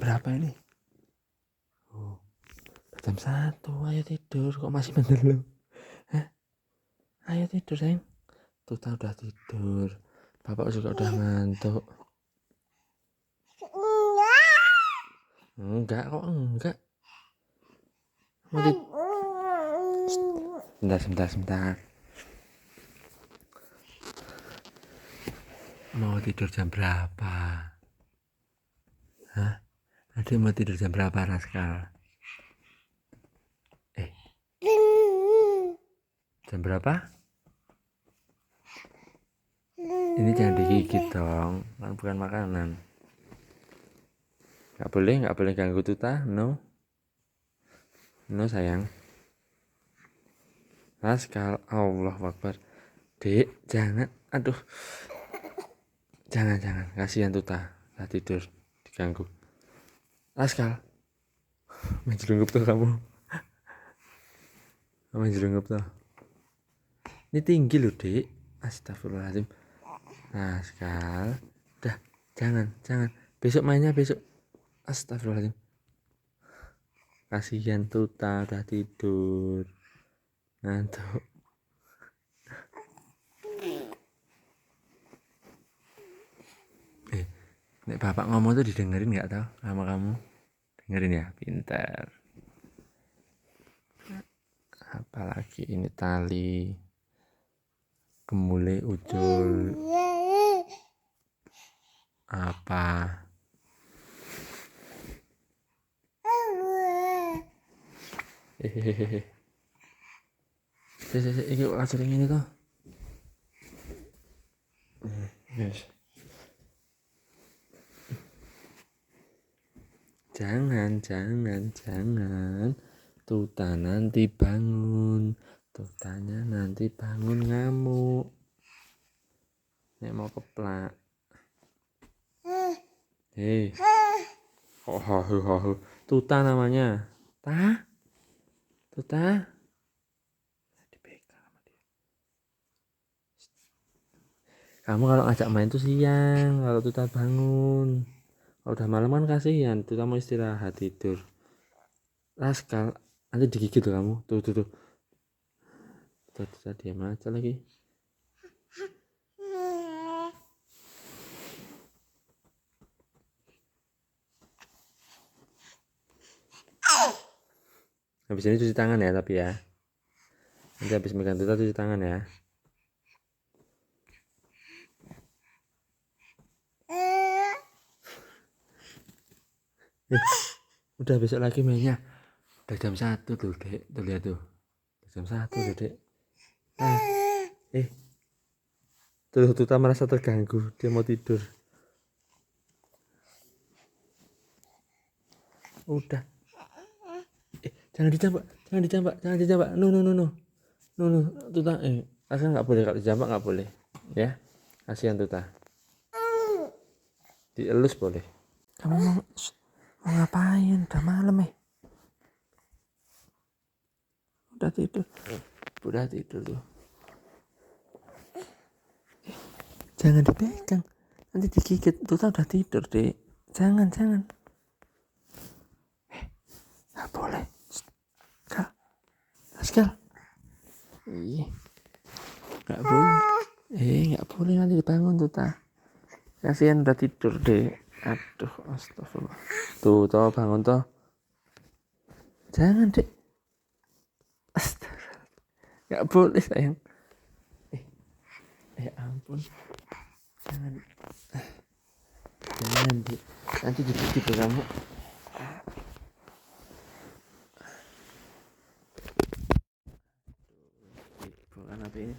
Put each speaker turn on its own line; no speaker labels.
berapa ini? Oh, jam 1. Ayo tidur. Kok masih mendelung? Hah? Ayo tidur, sayang. Tuta udah tidur. Bapak juga udah ngantuk. Enggak kok, enggak. Mau sebentar. Mau tidur jam berapa? Hah? Adik mau tidur jam berapa, Raskal? Jam berapa? Ini jangan digigit dong, kan bukan makanan. Gak boleh ganggu Tuta, no sayang. Raskal, Allah Akbar. Dek, jangan, aduh. Jangan, kasihan Tuta, udah tidur, diganggu. Raskal, main jelungup tuh kamu. Main jelungup tuh. Ini tinggi loh, Dek. Astagfirullahaladzim. Raskal, udah, jangan. Besok mainnya besok. Astagfirullahaladzim. Kasihan Tuta udah tidur. Ngantuk. Nek bapak ngomong tuh didengerin nggak tau sama kamu? Dengerin ya, pintar. Apalagi ini tali kemule ujul apa? Hehehe. Ini sering ini tuh. Yes. Jangan. Tuta nanti bangun. Tutanya nanti bangun ngamuk. Nek mau keplak. Hei. Oh. Tuta namanya. Tuta. Dipegang sama dia. Kamu kalau ngajak main tuh siang, kalau Tuta bangun. Kalau udah malam kan kasihan, Tuta mau istirahat tidur. Raskal, nanti digigit tuh kamu. Tuh. Tuta diam aja lagi. Habis ini cuci tangan ya, tapi ya. Nanti habis megang Tuta cuci tangan ya. Udah besok lagi mainnya. Udah jam 1 tuh, Dek. Tuh lihat tuh. Udah jam 1 tuh, Dek. Tuh Tuta merasa terganggu. Dia mau tidur. Udah. Jangan dijambak. No. Tuta, asal nggak boleh, kalau dijambak nggak boleh. Ya, kasihan Tuta. Dielus boleh. Kamu mau ngapain? Udah malam Udah tidur tuh. Jangan dipegang, nanti digigit. Tuta udah tidur, Dek. Jangan. Nggak boleh. Sekal. Nggak boleh. Nggak boleh, nanti dibangun Tuta. Kasihan udah tidur, Dek. Aduh, astagfirullah. Tuh, bangun toh. Jangan, Dek. Astagfirullah. Nggak boleh, sayang. Ya ampun. Jangan, Dek. Nanti digigit tuh kamu. Bukan apa ini?